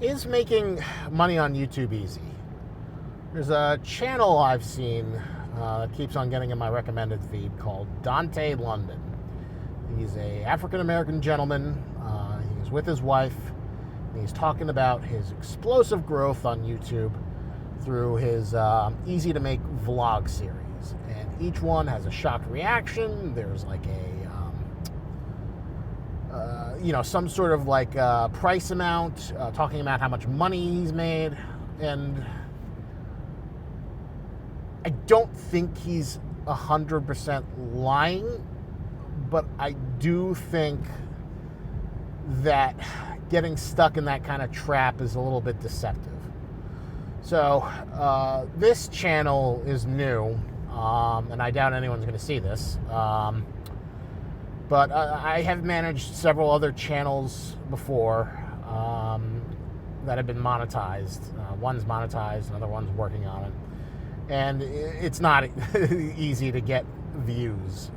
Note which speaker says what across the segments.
Speaker 1: Is making money on YouTube easy? There's a channel I've seen that keeps on getting in my recommended feed called Dontay London. He's an African-American gentleman. He's with his wife. And he's talking about his explosive growth on YouTube through his easy-to-make vlog series. And each one has a shocked reaction. There's like a some sort of like price amount, talking about how much money he's made. And I don't think he's 100% lying, but I do think that getting stuck in that kind of trap is a little bit deceptive. So this channel is new, and I doubt anyone's going to see this. But I have managed several other channels before that have been monetized. One's monetized, another one's working on it. And it's not easy to get views.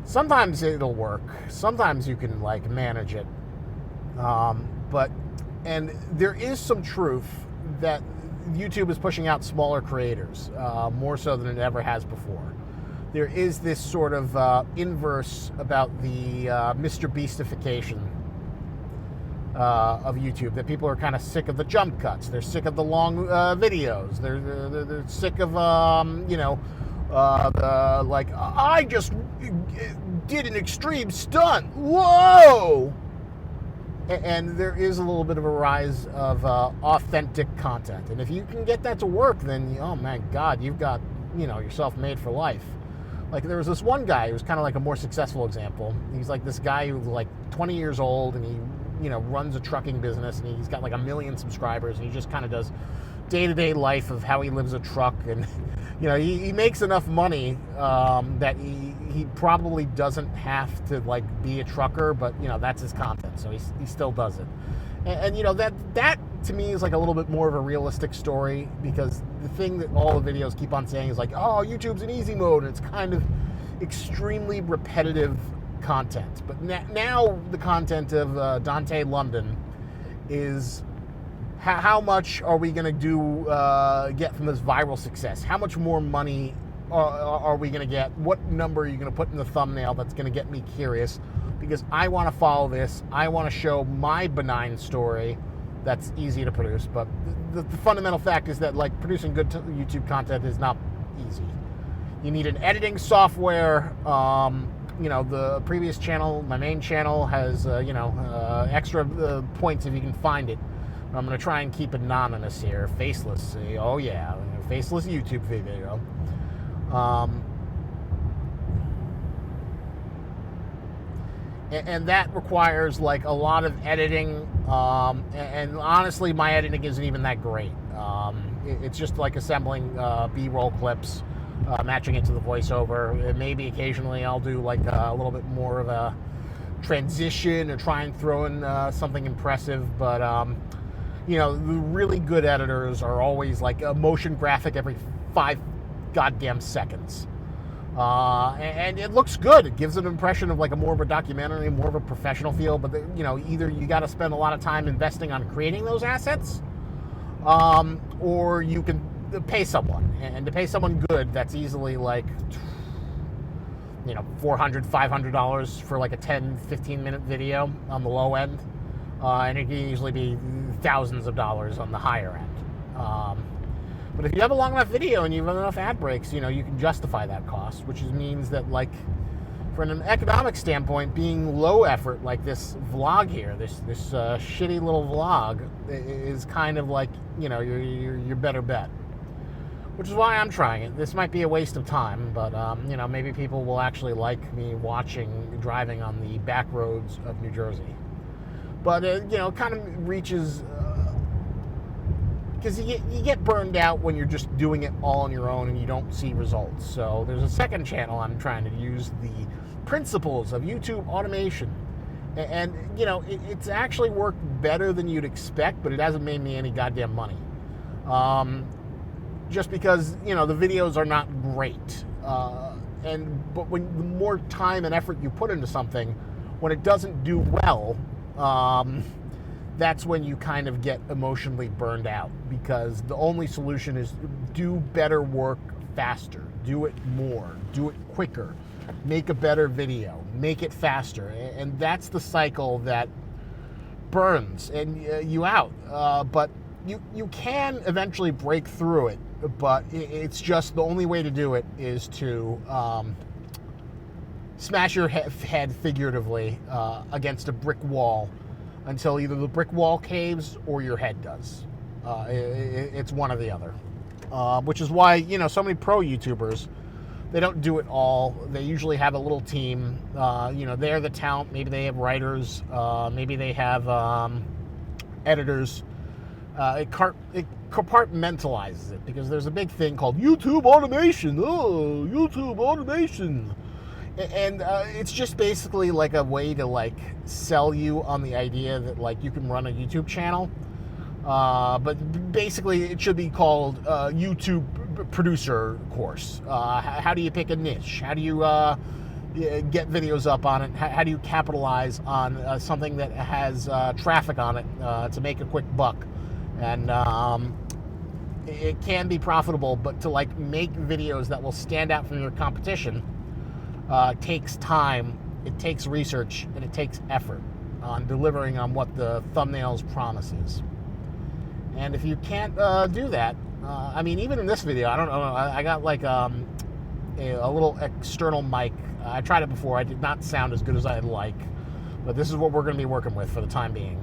Speaker 1: Sometimes it'll work. Sometimes you can like manage it. And there is some truth that YouTube is pushing out smaller creators, more so than it ever has before. There is this sort of inverse about the Mr. Beastification of YouTube, that people are kind of sick of the jump cuts. They're sick of the long videos. They're sick of, I just did an extreme stunt. Whoa! And there is a little bit of a rise of authentic content. And if you can get that to work, then, oh my God, you've got, yourself made for life. Like, there was this one guy who was kind of like a more successful example. He's like this guy who's like 20 years old, and he, runs a trucking business, and he's got like 1 million subscribers, and he just kind of does day-to-day life of how he lives a truck. And, he makes enough money that he probably doesn't have to like be a trucker, but, that's his content. So he still does it. And that to me is like a little bit more of a realistic story, because the thing that all the videos keep on saying is like, oh, YouTube's in easy mode, and it's kind of extremely repetitive content. But now the content of Dontay London is how much are we going to get from this viral success? How much more money are we going to get? What number are you going to put in the thumbnail that's going to get me curious? Because I want to follow this. I want to show my benign story that's easy to produce. But the fundamental fact is that like producing good YouTube content is not easy. You need an editing software. The previous channel, my main channel, has extra points if you can find it. I'm going to try and keep it anonymous here, faceless. Oh yeah, faceless YouTube video. And that requires like a lot of editing, and honestly my editing isn't even that great. It's just like assembling B-roll clips, matching it to the voiceover. Maybe occasionally I'll do like a little bit more of a transition or try and throw in something impressive, but the really good editors are always like a motion graphic every 5 goddamn seconds. And it looks good. It gives an impression of like more of a documentary, more of a professional feel. But either you got to spend a lot of time investing on creating those assets, or you can pay someone. And to pay someone good, that's easily like $400, $500 for like a 10-15 minute video on the low end, and it can usually be thousands of dollars on the higher end. But if you have a long enough video and you have enough ad breaks, you can justify that cost, which means that, like, from an economic standpoint, being low effort like this vlog here, this shitty little vlog, is kind of like, your better bet. Which is why I'm trying it. This might be a waste of time, but, maybe people will actually like me driving on the back roads of New Jersey. But, it kind of reaches... because you get burned out when you're just doing it all on your own and you don't see results. So there's a second channel I'm trying to use the principles of YouTube automation. And it's actually worked better than you'd expect, but it hasn't made me any goddamn money. Just because, the videos are not great. But when the more time and effort you put into something, when it doesn't do well, that's when you kind of get emotionally burned out, because the only solution is do better work faster, do it more, do it quicker, make a better video, make it faster. And that's the cycle that burns and you out. But you can eventually break through it, but it's just the only way to do it is to smash your head figuratively against a brick wall until either the brick wall caves or your head does. It's one or the other. Which is why, so many pro YouTubers, they don't do it all. They usually have a little team. They're the talent. Maybe they have writers. Maybe they have editors. It compartmentalizes it, because there's a big thing called YouTube automation. Oh, YouTube automation. And it's just basically like a way to sell you on the idea that you can run a YouTube channel. But basically it should be called YouTube producer course. How do you pick a niche? How do you get videos up on it? How do you capitalize on something that has traffic on it to make a quick buck? And it can be profitable, but to make videos that will stand out from your competition takes time, it takes research, and it takes effort on delivering on what the thumbnail's promise is. And if you can't do that, even in this video, I don't know, I got a little external mic. I tried it before. I did not sound as good as I'd like, but this is what we're going to be working with for the time being.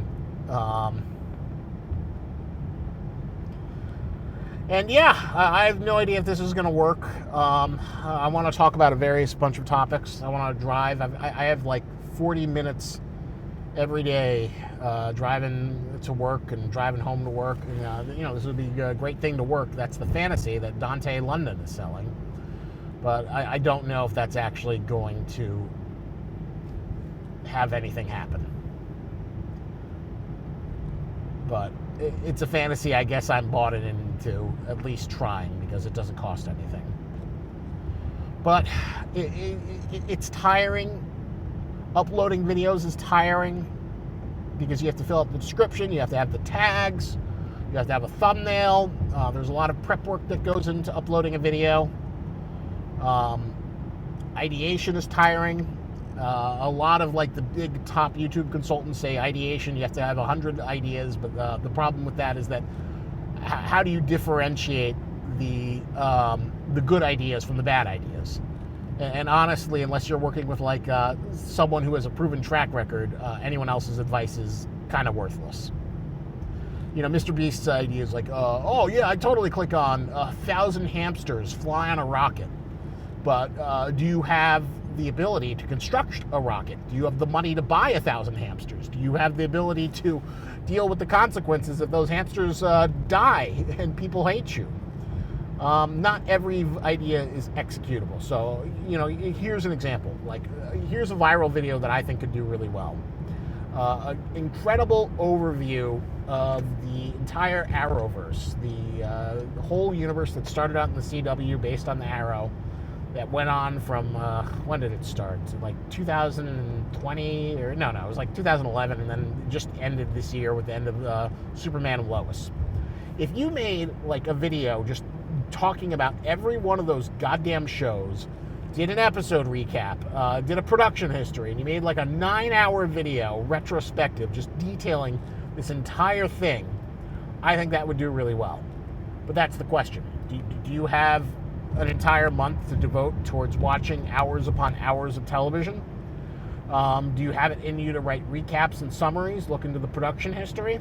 Speaker 1: And yeah, I have no idea if this is going to work. I want to talk about a various bunch of topics. I want to drive. I have 40 minutes every day driving to work and driving home to work. And, this would be a great thing to work. That's the fantasy that Dontay London is selling. But I don't know if that's actually going to have anything happen. But it's a fantasy I guess I'm bought it into, at least trying, because it doesn't cost anything. But it's tiring. Uploading videos is tiring, because you have to fill out the description, you have to have the tags, you have to have a thumbnail. There's a lot of prep work that goes into uploading a video. Ideation is tiring. A lot of the big top YouTube consultants say ideation, you have to have 100 ideas, but the problem with that is that how do you differentiate the good ideas from the bad ideas? And honestly, unless you're working with someone who has a proven track record, anyone else's advice is kind of worthless. Mr. Beast's idea is oh yeah, I totally click on 1,000 hamsters fly on a rocket. But do you have the ability to construct a rocket? Do you have the money to buy 1,000 hamsters? Do you have the ability to deal with the consequences if those hamsters die and people hate you? Not every idea is executable. So, here's an example. Here's a viral video that I think could do really well. An incredible overview of the entire Arrowverse, the whole universe that started out in the CW based on the Arrow, that went on from, when did it start? 2020, or no, it was 2011, and then just ended this year with the end of Superman and Lois. If you made a video just talking about every one of those goddamn shows, did an episode recap, did a production history, and you made a 9-hour video retrospective just detailing this entire thing, I think that would do really well. But that's the question. Do you have an entire month to devote towards watching hours upon hours of television? Do you have it in you to write recaps and summaries, look into the production history?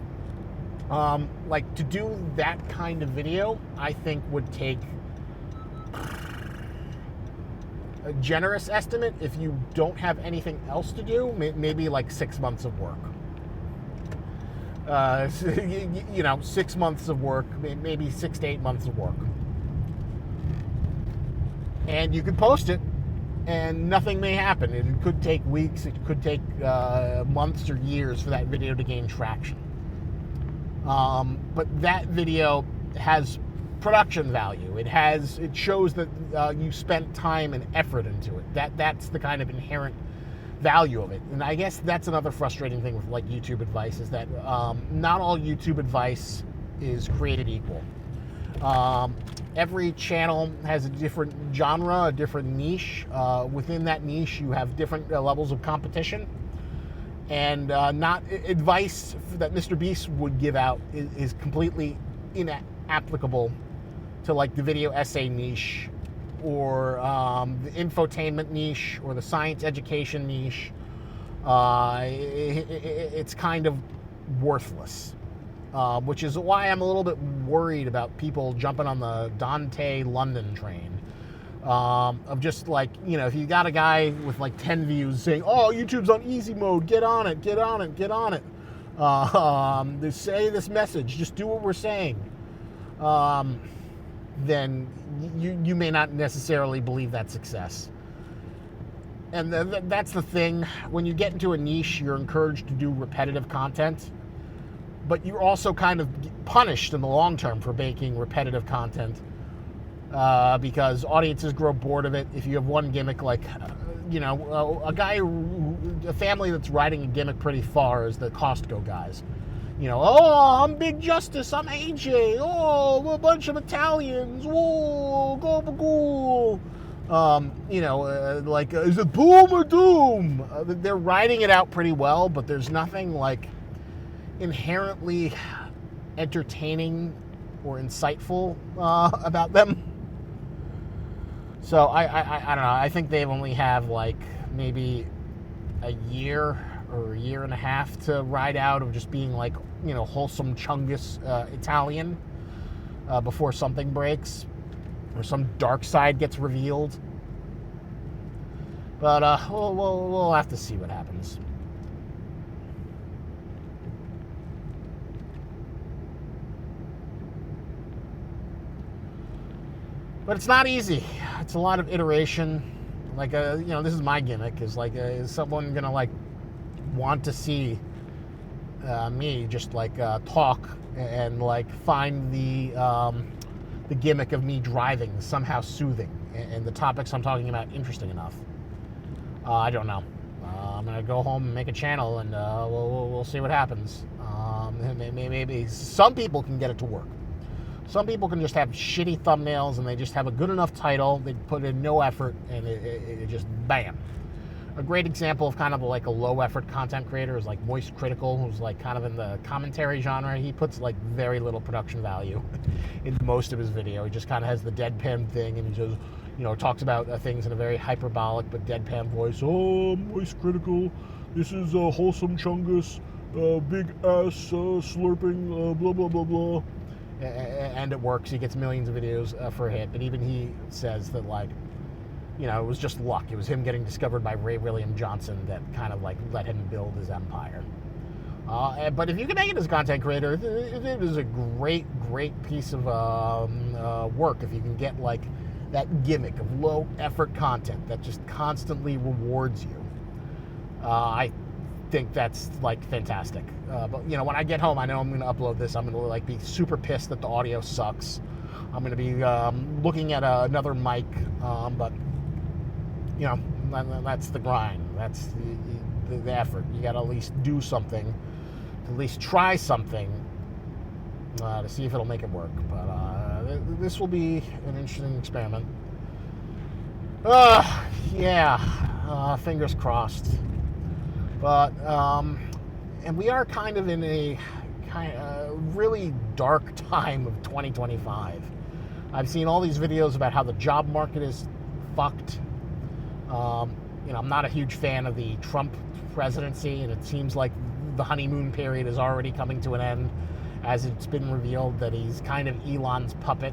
Speaker 1: To do that kind of video, I think would take a generous estimate, if you don't have anything else to do, maybe 6 months of work. 6 months of work, maybe 6 to 8 months of work. And you could post it, and nothing may happen. It could take weeks, it could take months or years for that video to gain traction. But that video has production value. It shows that you spent time and effort into it. That's the kind of inherent value of it. And I guess that's another frustrating thing with like YouTube advice, is that not all YouTube advice is created equal. Every channel has a different genre, a different niche. Within that niche, you have different levels of competition. And not advice that Mr. Beast would give out is completely inapplicable to like the video essay niche, or the infotainment niche, or the science education niche. It's kind of worthless. Which is why I'm a little bit worried about people jumping on the Dontay London train. Of just like, you know, if you got a guy with like 10 views saying, oh, YouTube's on easy mode, get on it, get on it, get on it. They say this message, just do what we're saying. Then you may not necessarily believe that's success. And that's the thing. When you get into a niche, you're encouraged to do repetitive content. But you're also kind of punished in the long term for making repetitive content, because audiences grow bored of it. If you have one gimmick, like, a family that's riding a gimmick pretty far is the Costco guys. You know, oh, I'm Big Justice, I'm AJ, oh, a bunch of Italians, whoa, go, is it boom or doom? They're riding it out pretty well, but there's nothing like inherently entertaining or insightful about them. So I don't know. I think they only have like maybe a year or a year and a half to ride out of just being like, you know, wholesome Chungus Italian before something breaks or some dark side gets revealed. But we'll have to see what happens. But it's not easy. It's a lot of iteration. Like, this is my gimmick. Is like, is someone gonna like want to see me just like talk and like find the gimmick of me driving somehow soothing, and the topics I'm talking about interesting enough? I don't know. I'm gonna go home and make a channel, and we'll see what happens. Maybe some people can get it to work. Some people can just have shitty thumbnails and they just have a good enough title. They put in no effort and it just bam. A great example of kind of like a low effort content creator is like Moist Critical, who's like kind of in the commentary genre. He puts like very little production value in most of his video. He just kind of has the deadpan thing, and he just, talks about things in a very hyperbolic but deadpan voice. Oh, Moist Critical, this is a wholesome Chungus, big ass slurping, blah, blah, blah, blah. And it works. He gets millions of videos for a hit. But even he says that, like, it was just luck. It was him getting discovered by Ray William Johnson that kind of like let him build his empire. But if you can make it as a content creator, it is a great, great piece of work if you can get like that gimmick of low effort content that just constantly rewards you. I think that's like fantastic. But when I get home, I know I'm going to upload this. I'm going to like be super pissed that the audio sucks. I'm going to be looking at another mic, but that's the grind. That's the effort. You got to at least do something, at least try something to see if it'll make it work. But this will be an interesting experiment. Fingers crossed. But and we are kind of in a really dark time of 2025. I've seen all these videos about how the job market is fucked. I'm not a huge fan of the Trump presidency, and it seems like the honeymoon period is already coming to an end, as it's been revealed that he's kind of Elon's puppet.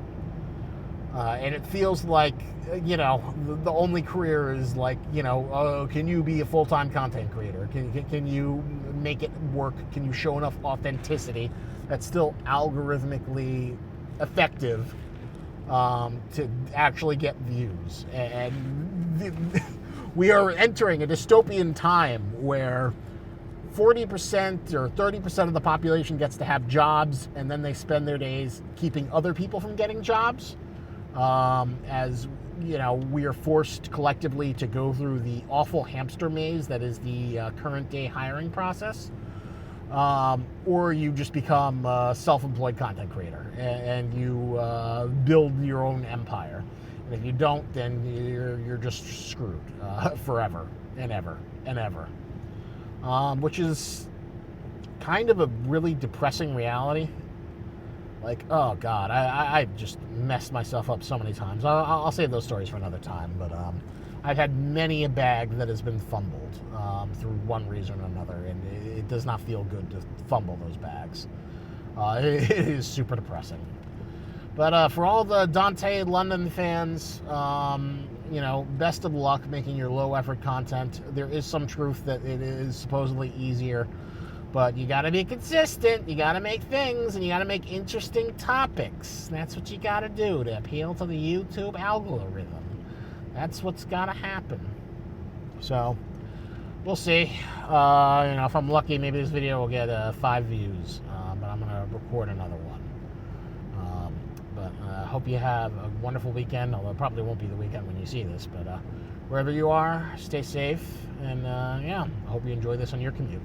Speaker 1: And it feels like, the only career is like, can you be a full-time content creator? Can you make it work? Can you show enough authenticity that's still algorithmically effective to actually get views? And we are entering a dystopian time where 40% or 30% of the population gets to have jobs, and then they spend their days keeping other people from getting jobs. As we are forced collectively to go through the awful hamster maze that is the current day hiring process, or you just become a self-employed content creator and you build your own empire. And if you don't, then you're just screwed forever and ever and ever, which is kind of a really depressing reality. Like, oh God, I just messed myself up so many times. I'll save those stories for another time, but I've had many a bag that has been fumbled through one reason or another, and it does not feel good to fumble those bags. It is super depressing. But for all the Dontay London fans, best of luck making your low-effort content. There is some truth that it is supposedly easier, but you got to be consistent. You got to make things, and you got to make interesting topics. That's what you got to do to appeal to the YouTube algorithm. That's what's got to happen. So, we'll see. If I'm lucky, maybe this video will get 5 views, but I'm going to record another one. But I hope you have a wonderful weekend, although it probably won't be the weekend when you see this. But wherever you are, stay safe, and I hope you enjoy this on your commute.